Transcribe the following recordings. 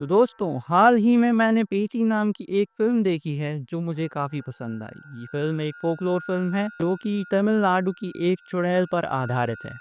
तो दोस्तों, हाल ही में मैंने पेची नाम की एक फ़िल्म देखी है जो मुझे काफ़ी पसंद आई। ये फ़िल्म एक फ़ोकलोर फ़िल्म है जो कि तमिलनाडु की एक चुड़ैल पर आधारित है।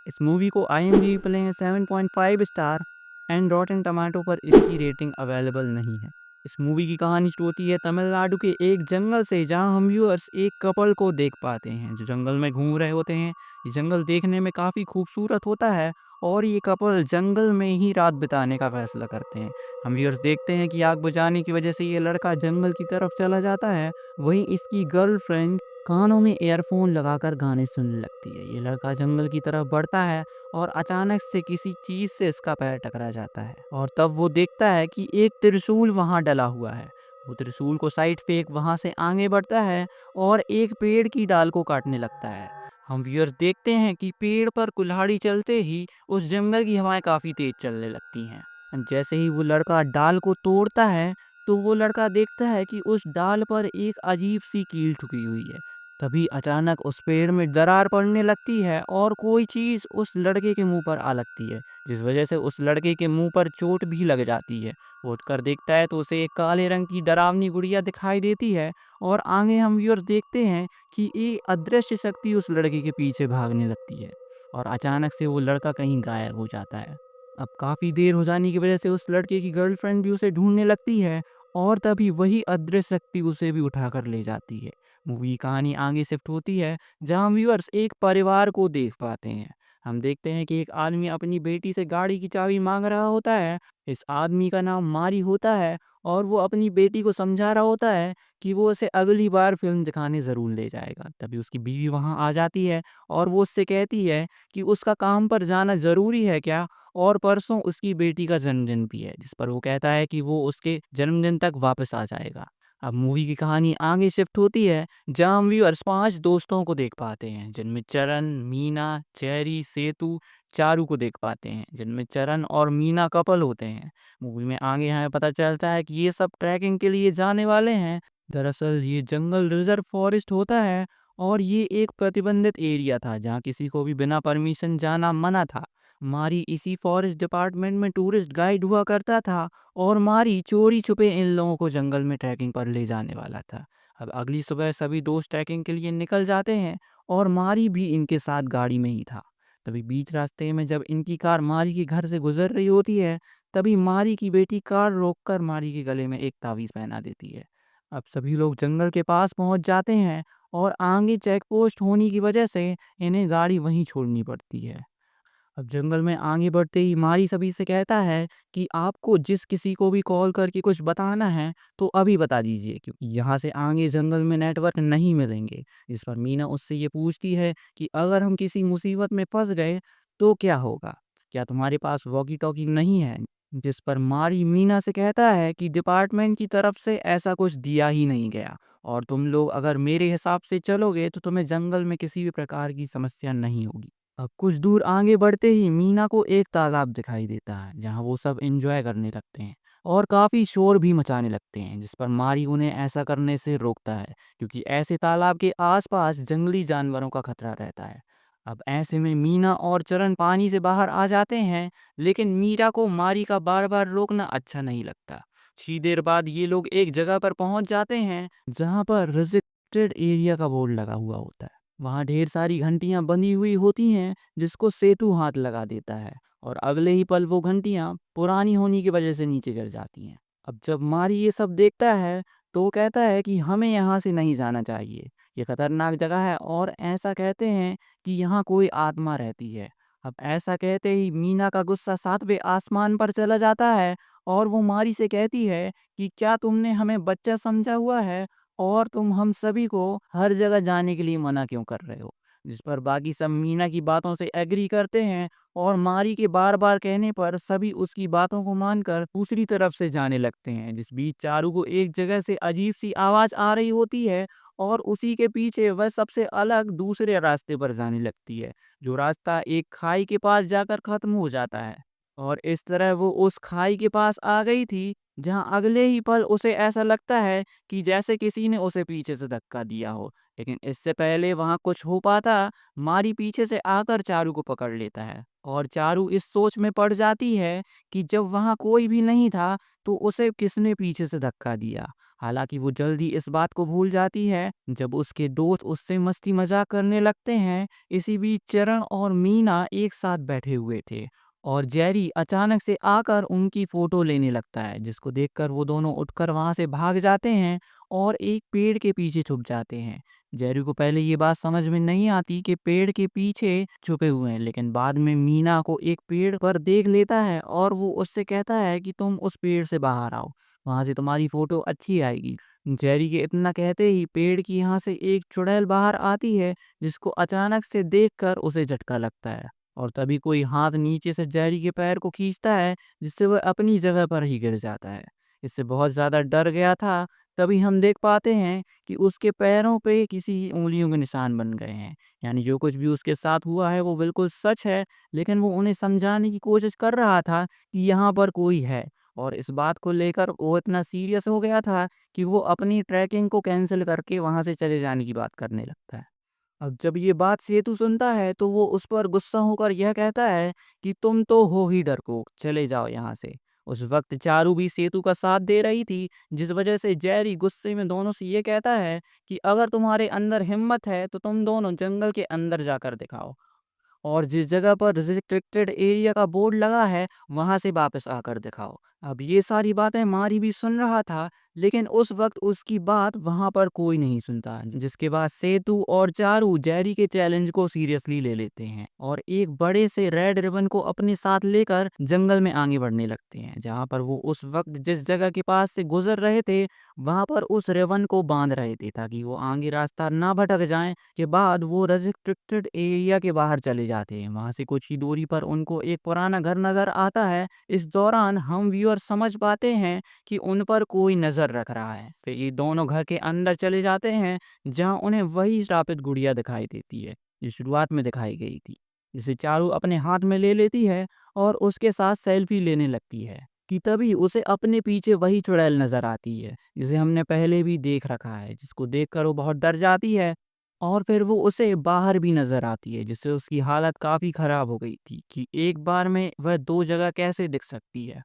इस मूवी को आईएमडीबी पे 7.5 स्टार एंड रॉटेन टोमेटो पर इसकी रेटिंग अवेलेबल नहीं है। इस मूवी की कहानी शुरू होती है तमिलनाडु के एक जंगल से, जहां हम व्यूअर्स एक कपल को देख पाते हैं जो जंगल में घूम रहे होते हैं। ये जंगल देखने में काफ़ी खूबसूरत होता है और ये कपल जंगल में ही रात बिताने का फैसला करते हैं। हम व्यूअर्स देखते हैं कि आग बुझाने की वजह से ये लड़का जंगल की तरफ चला जाता है। वहीं इसकी गर्लफ्रेंड कानों में ईयरफोन लगाकर गाने सुनने लगती है। ये लड़का जंगल की तरफ बढ़ता है और अचानक से किसी चीज़ से इसका पैर टकरा जाता है और तब वो देखता है कि एक त्रिशूल वहाँ डला हुआ है। वो त्रिशूल को साइड फेंक वहाँ से आगे बढ़ता है और एक पेड़ की डाल को काटने लगता है। हम व्यूअर्स देखते हैं कि पेड़ पर कुल्हाड़ी चलते ही उस जंगल की हवाएं काफ़ी तेज चलने लगती हैं। जैसे ही वो लड़का डाल को तोड़ता है, तो वो लड़का देखता है कि उस डाल पर एक अजीब सी कील ठुकी हुई है। तभी अचानक उस पेड़ में दरार पड़ने लगती है और कोई चीज़ उस लड़के के मुंह पर आ लगती है, जिस वजह से उस लड़के के मुंह पर चोट भी लग जाती है। वो उठकर देखता है तो उसे एक काले रंग की डरावनी गुड़िया दिखाई देती है और आगे हम व्यूअर्स देखते हैं कि एक अदृश्य शक्ति उस लड़के के पीछे भागने लगती है और अचानक से वो लड़का कहीं गायब हो जाता है। अब काफ़ी देर हो जाने की वजह से उस लड़के की गर्लफ्रेंड भी उसे ढूंढने लगती है और तभी वही अदृश्य शक्ति उसे भी उठाकर ले जाती है। मूवी की कहानी आगे शिफ्ट होती है, जहां व्यूअर्स एक परिवार को देख पाते हैं। हम देखते हैं कि एक आदमी अपनी बेटी से गाड़ी की चाबी मांग रहा होता है। इस आदमी का नाम मारी होता है और वो अपनी बेटी को समझा रहा होता है कि वो उसे अगली बार फिल्म दिखाने ज़रूर ले जाएगा। तभी उसकी बीवी वहाँ आ जाती है और वो उससे कहती है कि उसका काम पर जाना ज़रूरी है क्या, और परसों उसकी बेटी का जन्मदिन भी है, जिस पर वो कहता है कि वो उसके जन्मदिन तक वापस आ जाएगा। अब मूवी की कहानी आगे शिफ्ट होती है, जहाँ हम व्यूअर्स 5 दोस्तों को देख पाते हैं, जिनमें चरण, मीना, चेरी, सेतु, चारू को देख पाते हैं, जिनमें चरण और मीना कपल होते हैं। मूवी में आगे हमें पता चलता है कि ये सब ट्रैकिंग के लिए जाने वाले हैं। दरअसल ये जंगल रिजर्व फॉरेस्ट होता है और ये एक प्रतिबंधित एरिया था जहाँ किसी को भी बिना परमिशन जाना मना था। मारी इसी फॉरेस्ट डिपार्टमेंट में टूरिस्ट गाइड हुआ करता था और मारी चोरी छुपे इन लोगों को जंगल में ट्रैकिंग पर ले जाने वाला था। अब अगली सुबह सभी दोस्त ट्रैकिंग के लिए निकल जाते हैं और मारी भी इनके साथ गाड़ी में ही था। तभी बीच रास्ते में जब इनकी कार मारी के घर से गुजर रही होती है, तभी मारी की बेटी कार रोककर मारी के गले में एक तावीज़ पहना देती है। अब सभी लोग जंगल के पास पहुंच जाते हैं और आगे चेक पोस्ट होने की वजह से इन्हें गाड़ी वहीं छोड़नी पड़ती है। अब जंगल में आगे बढ़ते ही मारी सभी से कहता है कि आपको जिस किसी को भी कॉल करके कुछ बताना है तो अभी बता दीजिए, क्योंकि यहाँ से आगे जंगल में नेटवर्क नहीं मिलेंगे। इस पर मीना उससे ये पूछती है कि अगर हम किसी मुसीबत में फंस गए तो क्या होगा, क्या तुम्हारे पास वॉकी टॉकी नहीं है। जिस पर मारी मीना से कहता है कि डिपार्टमेंट की तरफ से ऐसा कुछ दिया ही नहीं गया और तुम लोग अगर मेरे हिसाब से चलोगे तो तुम्हें जंगल में किसी भी प्रकार की समस्या नहीं होगी। अब कुछ दूर आगे बढ़ते ही मीना को एक तालाब दिखाई देता है, जहां वो सब एंजॉय करने लगते हैं और काफी शोर भी मचाने लगते हैं, जिस पर मारी उन्हें ऐसा करने से रोकता है क्योंकि ऐसे तालाब के आसपास जंगली जानवरों का खतरा रहता है। अब ऐसे में मीना और चरण पानी से बाहर आ जाते हैं, लेकिन मीरा को मारी का बार बार रोकना अच्छा नहीं लगता। कुछ देर बाद ये लोग एक जगह पर पहुंच जाते हैं जहां पर रिस्ट्रिक्टेड एरिया का बोर्ड लगा हुआ होता है। वहाँ ढेर सारी घंटियां बंधी हुई होती हैं, जिसको सेतु हाथ लगा देता है और अगले ही पल वो घंटियां पुरानी होने की वजह से नीचे गिर जाती हैं। अब जब मारी ये सब देखता है तो वो कहता है कि हमें यहाँ से नहीं जाना चाहिए, ये खतरनाक जगह है और ऐसा कहते हैं कि यहाँ कोई आत्मा रहती है। अब ऐसा कहते ही मीना का गुस्सा 7वें आसमान पर चला जाता है और वो मारी से कहती है कि क्या तुमने हमें बच्चा समझा हुआ है और तुम हम सभी को हर जगह जाने के लिए मना क्यों कर रहे हो। जिस पर बाकी सब मीना की बातों से एग्री करते हैं और मारी के बार बार कहने पर सभी उसकी बातों को मानकर दूसरी तरफ से जाने लगते हैं। जिस बीच चारू को एक जगह से अजीब सी आवाज आ रही होती है और उसी के पीछे वह सबसे अलग दूसरे रास्ते पर जाने लगती है, जो रास्ता एक खाई के पास जाकर खत्म हो जाता है। और इस तरह वो उस खाई के पास आ गई थी, जहां अगले ही पल उसे ऐसा लगता है कि जैसे किसी ने उसे पीछे से धक्का दिया हो। लेकिन इससे पहले वहां कुछ हो पाता, मारी पीछे से आकर चारू को पकड़ लेता है और चारू इस सोच में पड़ जाती है कि जब वहाँ कोई भी नहीं था तो उसे किसने पीछे से धक्का दिया। हालांकि वो जल्दी इस बात को भूल जाती है जब उसके दोस्त उससे मस्ती मजाक करने लगते हैं। इसी बीच चरण और मीना एक साथ बैठे हुए थे और जेरी अचानक से आकर उनकी फोटो लेने लगता है, जिसको देखकर वो दोनों उठकर वहां से भाग जाते हैं और एक पेड़ के पीछे छुप जाते हैं। जेरी को पहले ये बात समझ में नहीं आती कि पेड़ के पीछे छुपे हुए हैं, लेकिन बाद में मीना को एक पेड़ पर देख लेता है और वो उससे कहता है कि तुम उस पेड़ से बाहर आओ, वहां से तुम्हारी फोटो अच्छी आएगी। जेरी के इतना कहते ही पेड़ की यहाँ से एक चुड़ैल बाहर आती है, जिसको अचानक से देखकर उसे झटका लगता है और तभी कोई हाथ नीचे से जेरी के पैर को खींचता है, जिससे वह अपनी जगह पर ही गिर जाता है। इससे बहुत ज्यादा डर गया था। तभी हम देख पाते हैं कि उसके पैरों पे किसी उंगलियों के निशान बन गए हैं। यानी जो कुछ भी उसके साथ हुआ है वो बिल्कुल सच है, लेकिन वो उन्हें समझाने की कोशिश कर रहा था कि यहाँ पर कोई है। और इस बात को लेकर वो इतना सीरियस हो गया था कि वो अपनी ट्रैकिंग को कैंसिल करके वहाँ से चले जाने की बात करने लगता है। अब जब ये बात सेतु सुनता है तो वो उस पर गुस्सा होकर यह कहता है कि तुम तो हो ही डरपोक, चले जाओ यहाँ से। उस वक्त चारू भी सेतु का साथ दे रही थी, जिस वजह से जेरी गुस्से में दोनों से ये कहता है कि अगर तुम्हारे अंदर हिम्मत है तो तुम दोनों जंगल के अंदर जाकर दिखाओ और जिस जगह पर रिस्ट्रिक्टेड एरिया का बोर्ड लगा है वहां से वापस आकर दिखाओ। अब ये सारी बातें मारी भी सुन रहा था, लेकिन उस वक्त उसकी बात वहां पर कोई नहीं सुनता, जिसके बाद सेतु और चारू जेरी के चैलेंज को सीरियसली ले लेते हैं और एक बड़े से रेड रिबन को अपने साथ लेकर जंगल में आगे बढ़ने लगते हैं। जहां पर वो उस वक्त जिस जगह के पास से गुजर रहे थे वहां पर उस रिबन को बांध रहे थे ताकि वो आगे रास्ता ना भटक जाएं। के बाद वो रेस्ट्रिक्टेड एरिया के बाहर चले जाते हैं। वहां से कुछ ही दूरी पर उनको एक पुराना घर नजर आता है। इस दौरान हम व्यूअर समझ पाते हैं कि उन पर कोई नजर रख रहा है। फिर ये दोनों घर के अंदर चले जाते हैं जहां उन्हें वही श्रापित गुड़िया दिखाई देती है जो शुरुआत में दिखाई गई थी, जिसे चारू अपने हाथ में ले लेती है और उसके साथ सेल्फी लेने लगती है कि तभी उसे अपने पीछे वही चुड़ैल नजर आती है जिसे हमने पहले भी देख रखा है, जिसको देखकर वो बहुत डर जाती है और फिर वो उसे बाहर भी नज़र आती है, जिससे उसकी हालत काफ़ी ख़राब हो गई थी कि एक बार में वह 2 जगह कैसे दिख सकती है।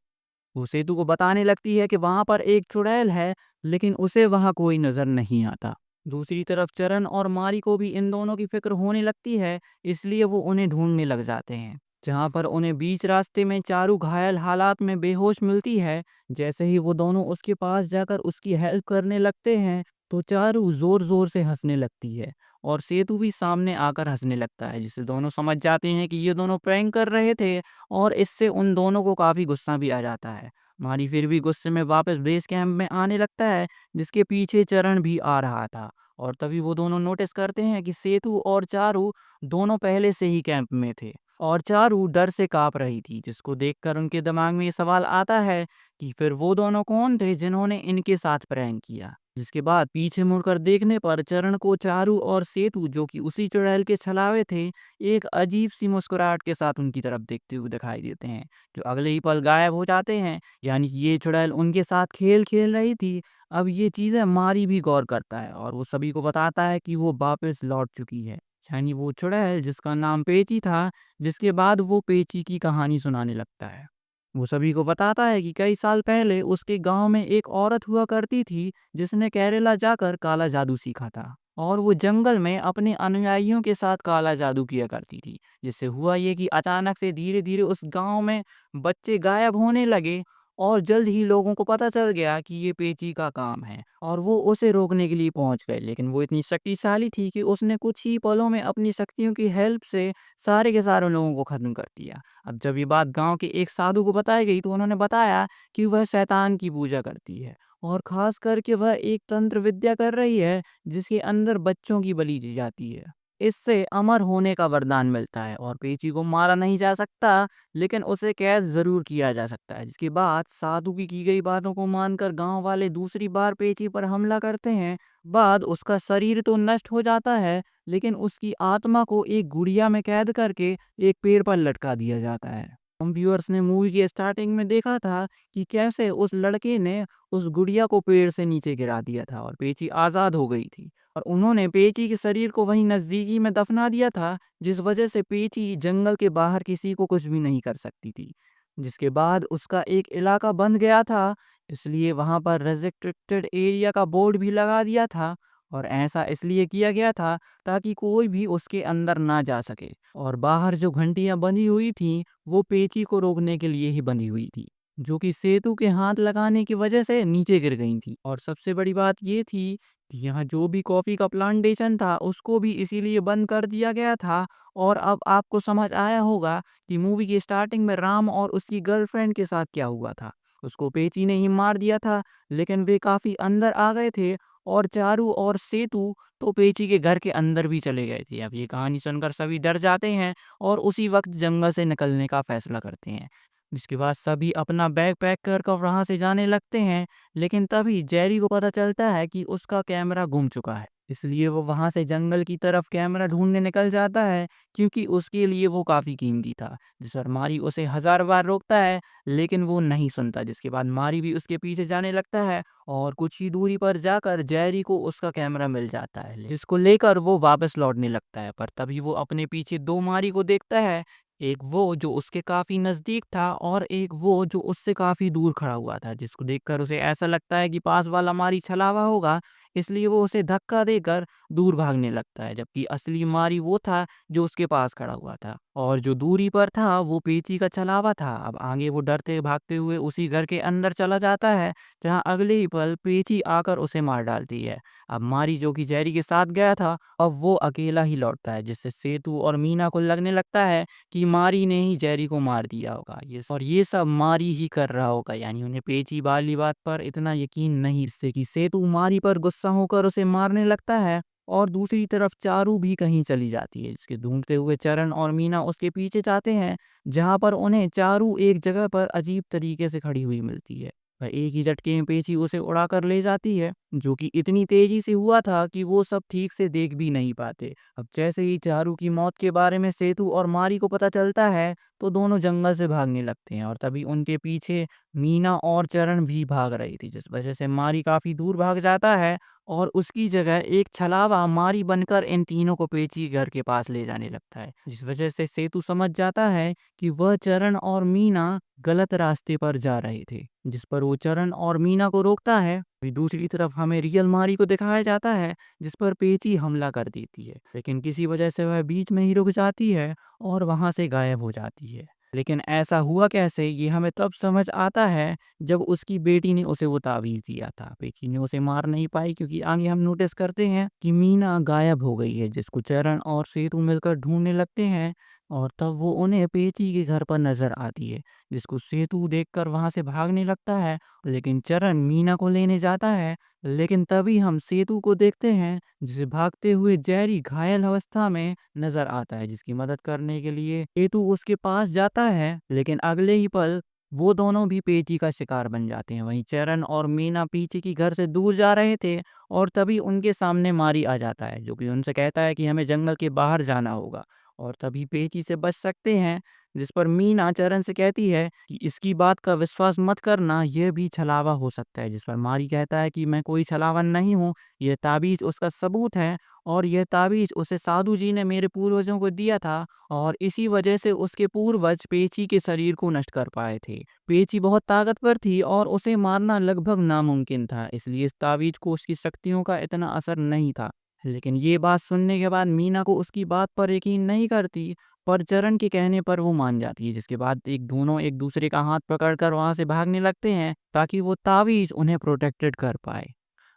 वो सेतु को बताने लगती है कि वहाँ पर एक चुड़ैल है, लेकिन उसे वहाँ कोई नज़र नहीं आता। दूसरी तरफ चरण और मारी को भी इन दोनों की फ़िक्र होने लगती है, इसलिए वो उन्हें ढूँढने लग जाते हैं। जहाँ पर उन्हें बीच रास्ते में चारू घायल हालात में बेहोश मिलती है। जैसे ही वो दोनों उसके पास जाकर उसकी हेल्प करने लगते हैं, तो चारू ज़ोर-ज़ोर से हँसने लगती है और सेतु भी सामने आकर हँसने लगता है, जिससे दोनों समझ जाते हैं कि ये दोनों प्रैंक कर रहे थे और इससे उन दोनों को काफ़ी गुस्सा भी आ जाता है। मारी फिर भी गुस्से में वापस बेस कैंप में आने लगता है, जिसके पीछे चरण भी आ रहा था और तभी वो दोनों नोटिस करते हैं कि सेतु और चारू दोनों पहले से ही कैंप में थे और चारू डर से काँप रही थी, जिसको देखकर उनके दिमाग में ये सवाल आता है कि फिर वो दोनों कौन थे जिन्होंने इनके साथ प्रैंक किया। जिसके बाद पीछे मुड़कर देखने पर चरण को चारू और सेतु, जो कि उसी चुड़ैल के छलावे थे, एक अजीब सी मुस्कुराहट के साथ उनकी तरफ देखते हुए दिखाई देते हैं, जो अगले ही पल गायब हो जाते हैं। यानी कि ये चुड़ैल उनके साथ खेल खेल रही थी। अब ये चीज़ें मारी भी गौर करता है और वो सभी को बताता है कि वो वापस लौट चुकी है। यानी वो चुड़ैल जिसका नाम पेची था, जिसके बाद वो पेची की कहानी सुनाने लगता है। वो सभी को बताता है कि कई साल पहले उसके गांव में एक औरत हुआ करती थी जिसने केरला जाकर काला जादू सीखा था और वो जंगल में अपने अनुयायियों के साथ काला जादू किया करती थी। जिससे हुआ ये कि अचानक से धीरे धीरे उस गांव में बच्चे गायब होने लगे और जल्द ही लोगों को पता चल गया कि ये पेची का काम है और वो उसे रोकने के लिए पहुंच गए। लेकिन वो इतनी शक्तिशाली थी कि उसने कुछ ही पलों में अपनी शक्तियों की हेल्प से सारे के सारे लोगों को खत्म कर दिया। अब जब ये बात गांव के एक साधु को बताई गई तो उन्होंने बताया कि वह शैतान की पूजा करती है और खास करके वह एक तंत्र विद्या कर रही है जिसके अंदर बच्चों की बलि दी जाती है। इससे अमर होने का वरदान मिलता है और पेची को मारा नहीं जा सकता, लेकिन उसे कैद जरूर किया जा सकता है। जिसके बाद साधु की गई बातों को मानकर गांव वाले दूसरी बार पेची पर हमला करते हैं। बाद उसका शरीर तो नष्ट हो जाता है, लेकिन उसकी आत्मा को एक गुड़िया में कैद करके एक पेड़ पर लटका दिया जाता है। हम व्यूअर्स ने मूवी के स्टार्टिंग में देखा था कि कैसे उस लड़के ने उस गुड़िया को पेड़ से नीचे गिरा दिया था और पेची आज़ाद हो गई थी और उन्होंने पेची के शरीर को वहीं नज़दीकी में दफना दिया था, जिस वजह से पेची जंगल के बाहर किसी को कुछ भी नहीं कर सकती थी। जिसके बाद उसका एक इलाका बन गया था, इसलिए वहाँ पर रेस्ट्रिक्टेड एरिया का बोर्ड भी लगा दिया था और ऐसा इसलिए किया गया था ताकि कोई भी उसके अंदर ना जा सके। और बाहर जो घंटियां बनी हुई थी वो पेची को रोकने के लिए ही बनी हुई थी, जो कि सेतु के हाथ लगाने की वजह से नीचे गिर गई थी। और सबसे बड़ी बात ये थी कि यहाँ जो भी कॉफ़ी का प्लांटेशन था उसको भी इसीलिए बंद कर दिया गया था। और अब आपको समझ आया होगा कि मूवी की स्टार्टिंग में राम और उसकी गर्लफ्रेंड के साथ क्या हुआ था। उसको पेची ने ही मार दिया था, लेकिन वे काफ़ी अंदर आ गए थे और चारू और सेतु तो पेची के घर के अंदर भी चले गए थे। अब ये कहानी सुनकर सभी डर जाते हैं और उसी वक्त जंगल से निकलने का फैसला करते हैं। जिसके बाद सभी अपना बैग पैक कर वहाँ से जाने लगते हैं, लेकिन तभी जेरी को पता चलता है कि उसका कैमरा गुम चुका है। इसलिए वो वहाँ से जंगल की तरफ कैमरा ढूंढने निकल जाता है, क्योंकि उसके लिए वो काफ़ी कीमती था। जिस पर मारी उसे 1000 बार रोकता है, लेकिन वो नहीं सुनता। जिसके बाद मारी भी उसके पीछे जाने लगता है और कुछ ही दूरी पर जाकर जेरी को उसका कैमरा मिल जाता है, जिसको लेकर वो वापस लौटने लगता है। पर तभी वो अपने पीछे दो मारी को देखता है, एक वो जो उसके काफ़ी नज़दीक था और एक वो जो उससे काफ़ी दूर खड़ा हुआ था, जिसको देखकर उसे ऐसा लगता है कि पास वाला मारी छलावा होगा, इसलिए वो उसे धक्का देकर दूर भागने लगता है। जबकि असली मारी वो था जो उसके पास खड़ा हुआ था और जो दूरी पर था वो पेची का छलावा था। अब आगे वो डरते भागते हुए उसी घर के अंदर चला जाता है, जहाँ अगले ही पल पेची आकर उसे मार डालती है। अब मारी जो कि जेरी के साथ गया था, अब वो अकेला ही लौटता है, जिससे सेतु और मीना को लगने लगता है कि मारी ने ही जेरी को मार दिया होगा। ये सब मारी ही कर रहा होगा, यानी उन्हें पेची वाली बात पर इतना यकीन नहीं, जिससे कि सेतु मारी पर गुस्सा होकर उसे मारने लगता है। और दूसरी तरफ चारू भी कहीं चली जाती है, जिसके ढूंढते हुए चरण और मीना उसके पीछे जाते हैं, जहां पर उन्हें चारू एक जगह पर अजीब तरीके से खड़ी हुई मिलती है। वह एक ही झटके में पेची उसे उड़ाकर ले जाती है, जो कि इतनी तेजी से हुआ था कि वो सब ठीक से देख भी नहीं पाते। अब जैसे ही चारू की मौत के बारे में सेतु और मारी को पता चलता है, तो दोनों जंगल से भागने लगते हैं और तभी उनके पीछे मीना और चरण भी भाग रही थी, जिस वजह से मारी काफी दूर भाग जाता है और उसकी जगह एक छलावा मारी बनकर इन तीनों को पेची घर के पास ले जाने लगता है। जिस वजह से सेतु समझ जाता है कि वह चरण और मीना गलत रास्ते पर जा रहे थे, जिस पर वो चरण और मीना को रोकता है। वहीं दूसरी तरफ हमें रियल मारी को दिखाया जाता है, जिस पर पेची हमला कर देती है, लेकिन किसी वजह से वह बीच में ही रुक जाती है और वहां से गायब हो जाती है। लेकिन ऐसा हुआ कैसे, ये हमें तब समझ आता है जब उसकी बेटी ने उसे वो तावीज़ दिया था। पेची ने उसे मार नहीं पाई, क्योंकि आगे हम नोटिस करते हैं कि मीना गायब हो गई है, जिसको चरण और सेतु मिलकर ढूंढने लगते हैं और तब वो उन्हें पेची के घर पर नजर आती है, जिसको सेतु देखकर वहां से भागने लगता है। लेकिन चरण मीना को लेने जाता है, लेकिन तभी हम सेतु को देखते हैं, जिसे भागते हुए जेरी घायल अवस्था में नजर आता है, जिसकी मदद करने के लिए सेतु उसके पास जाता है। लेकिन अगले ही पल वो दोनों भी पेची का शिकार बन जाते हैं। वहीं चरण और मीना पीछे की घर से दूर जा रहे थे और तभी उनके सामने मारी आ जाता है, जो कि उनसे कहता है कि हमें जंगल के बाहर जाना होगा और तभी पेची से बच सकते हैं। जिस पर मीना चरण से कहती है कि इसकी बात का विश्वास मत करना, यह भी छलावा हो सकता है। जिस पर मारी कहता है कि मैं कोई छलावा नहीं हूँ, यह ताबीज उसका सबूत है और यह ताबीज उसे साधु जी ने मेरे पूर्वजों को दिया था और इसी वजह से उसके पूर्वज पेची के शरीर को नष्ट कर पाए थे। पेची बहुत ताकतवर थी और उसे मारना लगभग नामुमकिन था, इसलिए इस ताबीज को उसकी शक्तियों का इतना असर नहीं था। लेकिन ये बात सुनने के बाद मीना को उसकी बात पर यकीन नहीं करती, पर चरण के कहने पर वो मान जाती है। जिसके बाद दोनों एक दूसरे का हाथ पकड़कर वहां से भागने लगते हैं, ताकि वो ताबीज उन्हें प्रोटेक्टेड कर पाए।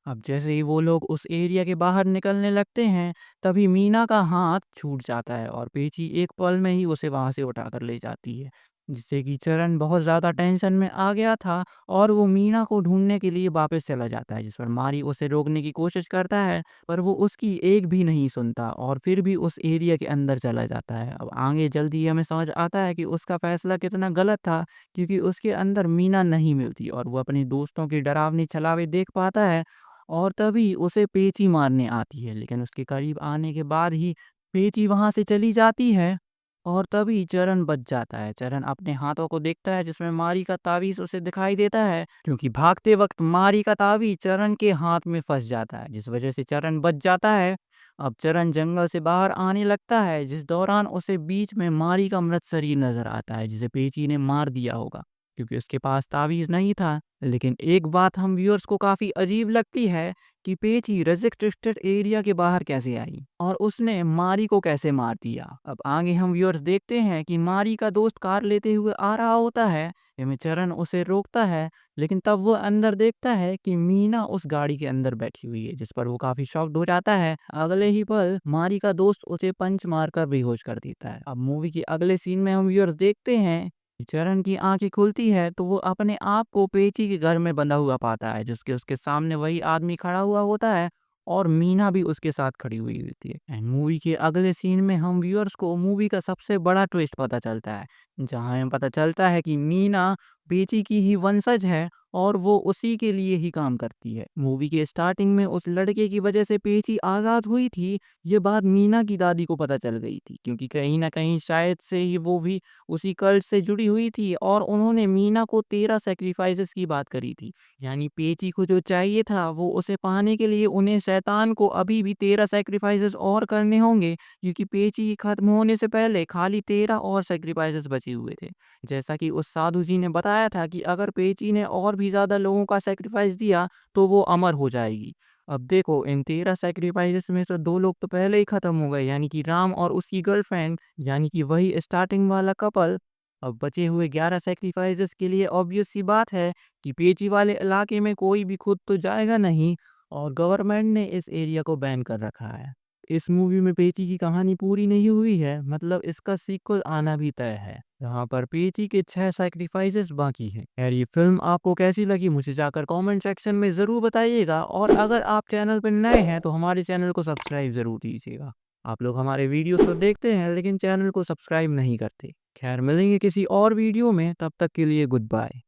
अब जैसे ही वो लोग उस एरिया के बाहर निकलने लगते हैं, तभी मीना का हाथ छूट जाता है और पेची एक पल में ही उसे वहां से उठाकर ले जाती है, जिससे कि चरण बहुत ज़्यादा टेंशन में आ गया था और वो मीना को ढूंढने के लिए वापस चला जाता है। जिस पर मारी उसे रोकने की कोशिश करता है, पर वो उसकी एक भी नहीं सुनता और फिर भी उस एरिया के अंदर चला जाता है। अब आगे जल्दी हमें समझ आता है कि उसका फैसला कितना गलत था, क्योंकि उसके अंदर मीना नहीं मिलती और वो अपने दोस्तों की डरावनी छलावे देख पाता है और तभी उसे पेची मारने आती है। लेकिन उसके करीब आने के बाद ही पेची वहां से चली जाती है और तभी चरण बच जाता है। चरण अपने हाथों को देखता है जिसमें मारी का ताबीज़ उसे दिखाई देता है, क्योंकि भागते वक़्त मारी का ताबीज़ चरण के हाथ में फँस जाता है, जिस वज़ह से चरण बच जाता है। अब चरण जंगल से बाहर आने लगता है, जिस दौरान उसे बीच में मारी का मृत शरीर नज़र आता है, जिसे पेंची ने मार दिया होगा, क्योंकि उसके पास ताबीज़ नहीं था। लेकिन एक बात हम व्यूअर्स को काफ़ी अजीब लगती है कि पेंची रेस्ट्रिक्टेड एरिया के बाहर कैसे आई और उसने मारी को कैसे मार दिया। अब आगे हम व्यूअर्स देखते हैं कि मारी का दोस्त कार लेते हुए आ रहा होता है। चरण उसे रोकता है, लेकिन तब वो अंदर देखता है कि मीना उस गाड़ी के अंदर बैठी हुई है, जिस पर वो काफी शॉक्ड हो जाता है। अगले ही पल मारी का दोस्त उसे पंच मारकर बेहोश कर देता है। अब मूवी के अगले सीन में हम व्यूअर्स देखते हैं कि चरण की आंखें खुलती है तो वो अपने आप को पेची के घर में बंधा हुआ पाता है, जिसके उसके सामने वही आदमी खड़ा हुआ होता है और मीना भी उसके साथ खड़ी हुई होती है। एंड मूवी के अगले सीन में हम व्यूअर्स को मूवी का सबसे बड़ा ट्विस्ट पता चलता है, जहां हमें पता चलता है कि मीना पेची की ही वंशज है और वो उसी के लिए ही काम करती है। मूवी के स्टार्टिंग में उस लड़के की वजह से पेची आज़ाद हुई थी, ये बात मीना की दादी को पता चल गई थी, क्योंकि कहीं ना कहीं शायद से ही वो भी उसी कल्ट से जुड़ी हुई थी और उन्होंने मीना को 13 सेक्रीफाइसेस की बात करी थी। यानी पेची को जो चाहिए था वो उसे पाने के लिए उन्हें शैतान को अभी भी 13 सैक्रिफाइसेस और करने होंगे, क्योंकि पेची खत्म होने से पहले खाली 13 और सैक्रिफाइसेस बचे हुए थे। जैसा कि उस साधु जी ने बताया था कि अगर पेची ने और भी ज़्यादा लोगों का सैक्रिफाइस दिया तो वो अमर हो जाएगी। अब देखो, इन 13 सैक्रिफाइसेस में से 2 लोग तो पहले ही खत्म हो गए, यानी कि राम और उसकी गर्लफ्रेंड, यानी कि वही स्टार्टिंग वाला कपल। अब बचे हुए 11 सैक्रिफाइसेस के लिए ऑब्वियस सी बात है कि पेची वाले इलाके में कोई भी खुद तो जाएगा नहीं और गवर्नमेंट ने इस एरिया को बैन कर रखा है। इस मूवी में पेची की कहानी पूरी नहीं हुई है, मतलब इसका सीक्वल आना भी तय है, जहाँ पर पेची के 6 सैक्रिफाइसेस बाकी हैं। यार ये फिल्म आपको कैसी लगी मुझे जाकर कमेंट सेक्शन में ज़रूर बताइएगा, और अगर आप चैनल पर नए हैं तो हमारे चैनल को सब्सक्राइब ज़रूर कीजिएगा। आप लोग हमारे वीडियोस तो देखते हैं लेकिन चैनल को सब्सक्राइब नहीं करते। खैर, मिलेंगे किसी और वीडियो में, तब तक के लिए गुड बाय।